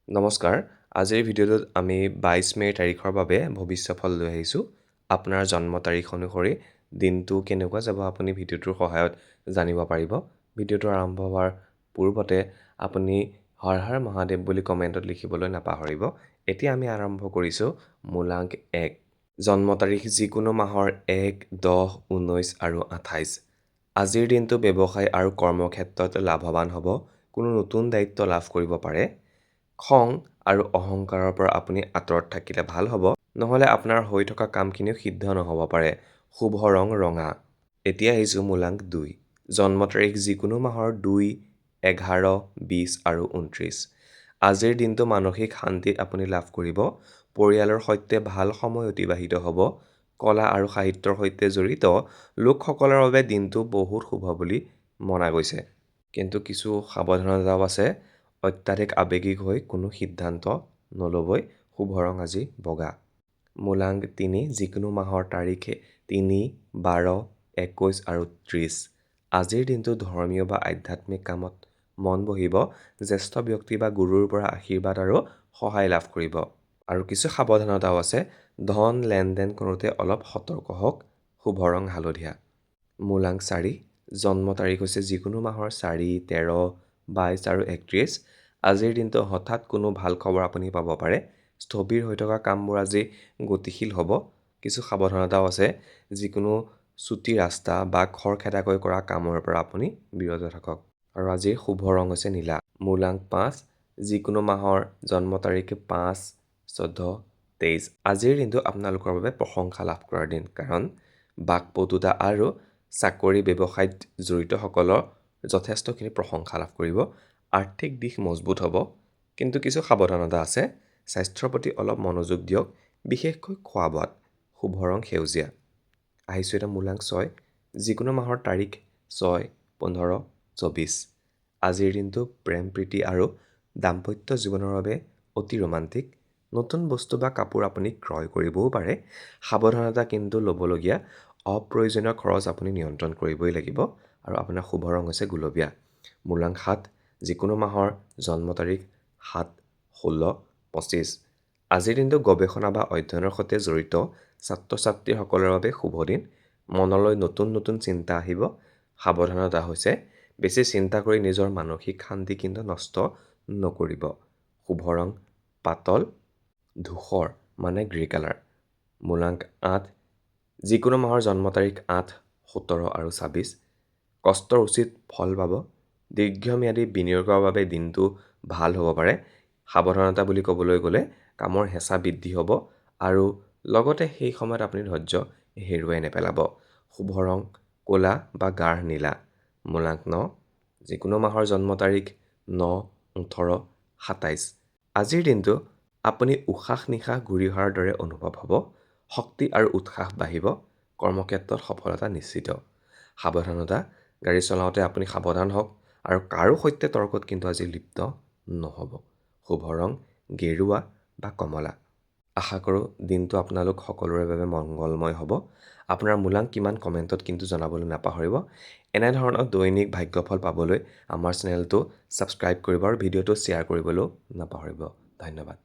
নমস্কাৰ আজিৰ ভিডিঅ'টোত আমি 22 মে' তাৰিখৰ বাবে ভৱিষ্যফল লৈ আহিছোঁ আপোনাৰ জন্ম তাৰিখ অনুসৰি দিনটো কেনেকুৱা যাব আপুনি ভিডিঅ'টোৰ সহায়ত জানিব পাৰিব ভিডিঅ'টো আৰম্ভ হোৱাৰ পূৰ্বতে আপুনি হৰ হৰ মহাদেৱ বুলি কমেণ্টত লিখিবলৈ নাপাহৰিব এতিয়া আমি আৰম্ভ কৰিছোঁ মূলাংক 1 জন্ম তাৰিখ যিকোনো মাহৰ 1, 10, 19 আৰু 28 আজিৰ দিনটো ব্যৱসায় আৰু কৰ্মক্ষেত্ৰত লাভৱান হ'ব কোনো নতুন দায়িত্ব লাভ কৰিব পাৰে খং আৰু অহংকাৰৰ পৰা আপুনি আঁতৰত থাকিলে ভাল হ'ব নহ'লে আপোনাৰ হৈ থকা কামখিনিও সিদ্ধ নহ'ব পাৰে শুভ ৰং ৰঙা এতিয়া আহিছোঁ মূলাংক 2 জন্ম তাৰিখ যিকোনো মাহৰ 2, 11, 20 আৰু 29 আজিৰ দিনটো মানসিক শান্তিত আপুনি লাভ কৰিব পৰিয়ালৰ সৈতে ভাল সময় অতিবাহিত হ'ব কলা আৰু সাহিত্যৰ সৈতে জড়িত লোকসকলৰ বাবে দিনটো বহুত শুভ বুলি মনা গৈছে কিন্তু কিছু সাৱধানতাও আছে অত্যাধিক আৱেগিক হৈ কোনো সিদ্ধান্ত নল'বই শুভ ৰং আজি বগা মূলাংক 3 যিকোনো মাহৰ তাৰিখে 3, 12, 21 আৰু 30 আজিৰ দিনটো ধৰ্মীয় বা আধ্যাত্মিক কামত মন বহিব জ্যেষ্ঠ ব্যক্তি বা গুৰুৰ পৰা আশীৰ্বাদ আৰু সহায় লাভ কৰিব আৰু কিছু সাৱধানতাও আছে ধন লেনদেন কৰোঁতে অলপ সতৰ্ক হওক শুভ ৰং হালধীয়া মূলাংক 4 জন্ম তাৰিখ হৈছে যিকোনো মাহৰ 4, 13, 22 আৰু 31 আজিৰ দিনটো হঠাৎ কোনো ভাল খবৰ আপুনি পাব পাৰে স্থবিৰ হৈ থকা কামবোৰ আজি গতিশীল হ'ব কিছু সাৱধানতাও আছে যিকোনো চুটি ৰাস্তা বা খৰখেদাকৈ কৰা কামৰ পৰা আপুনি বিৰত থাকক আৰু আজিৰ শুভ ৰং হৈছে নীলা মূলাংক 5 যিকোনো মাহৰ জন্ম তাৰিখ 5, 14, 23 আজিৰ দিনটো আপোনালোকৰ বাবে প্ৰশংসা লাভ কৰাৰ দিন কাৰণ বাকপটুতা আৰু চাকৰি ব্যৱসায়ত জড়িতসকলৰ যথেষ্টখিনি প্ৰশংসা লাভ কৰিব আৰ্থিক দিশ মজবুত হ'ব কিন্তু কিছু সাৱধানতা আছে স্বাস্থ্যৰ প্ৰতি অলপ মনোযোগ দিয়ক বিশেষকৈ খোৱা বোৱাত শুভ ৰং সেউজীয়া আহিছোঁ এটা মূলাংক 6 যিকোনো মাহৰ তাৰিখ 6, 15, 24 আজিৰ দিনটো প্ৰেম প্ৰীতি আৰু দাম্পত্য জীৱনৰ বাবে অতি ৰোমান্টিক নতুন বস্তু বা কাপোৰ আপুনি ক্ৰয় কৰিবও পাৰে সাৱধানতা কিন্তু ল'বলগীয়া অপ্ৰয়োজনীয় খৰচ আপুনি নিয়ন্ত্ৰণ কৰিবই লাগিব আৰু আপোনাৰ শুভ ৰং হৈছে গুলপীয়া মূলাংক 7 যিকোনো মাহৰ জন্ম তাৰিখ 7, 16, 25 আজিৰ দিনটো গৱেষণা বা অধ্যয়নৰ সৈতে জড়িত ছাত্ৰ ছাত্ৰীসকলৰ বাবে শুভ দিন মনলৈ নতুন নতুন চিন্তা আহিব সাৱধানতা হৈছে বেছি চিন্তা কৰি নিজৰ মানসিক শান্তি কিন্তু নষ্ট নকৰিব শুভ ৰং পাতল ধূসৰ মানে গ্ৰে কালাৰ মূলাংক 8 যিকোনো মাহৰ জন্ম তাৰিখ 8, 17 আৰু 26 কষ্টৰ উচিত ফল পাব দীৰ্ঘম্যাদী বিনিয়োগৰ বাবে দিনটো ভাল হ'ব পাৰে সাৱধানতা বুলি ক'বলৈ গ'লে কামৰ হেঁচা বৃদ্ধি হ'ব আৰু লগতে সেই সময়ত আপুনি ধৈৰ্য হেৰুৱাই নেপেলাব শুভ ৰং ক'লা বা গাঢ় নীলা মূলাংক 9 যিকোনো মাহৰ জন্ম তাৰিখ 9, 18, 27 আজিৰ দিনটো আপুনি উশাহ নিশাহ ঘূৰি অহাৰ দৰে অনুভৱ হ'ব শক্তি আৰু উৎসাহ বাঢ়িব কৰ্মক্ষেত্ৰত সফলতা নিশ্চিত সাৱধানতা গাড়ী চলাওঁতে আপুনি সাৱধান হওক আৰু কাৰো সৈতে তৰ্কত কিন্তু আজি লিপ্ত নহ'ব শুভ ৰং গেৰুৱা বা কমলা আশা কৰোঁ দিনটো আপোনালোক সকলোৰে বাবে মংগলময় হ'ব আপোনাৰ মূলাংক কিমান কমেণ্টত কিন্তু জনাবলৈ নাপাহৰিব এনেধৰণৰ দৈনিক ভাগ্যফল পাবলৈ আমাৰ চেনেলটো ছাবস্ক্ৰাইব কৰিব আৰু ভিডিঅ'টো শ্বেয়াৰ কৰিবলৈও নাপাহৰিব ধন্যবাদ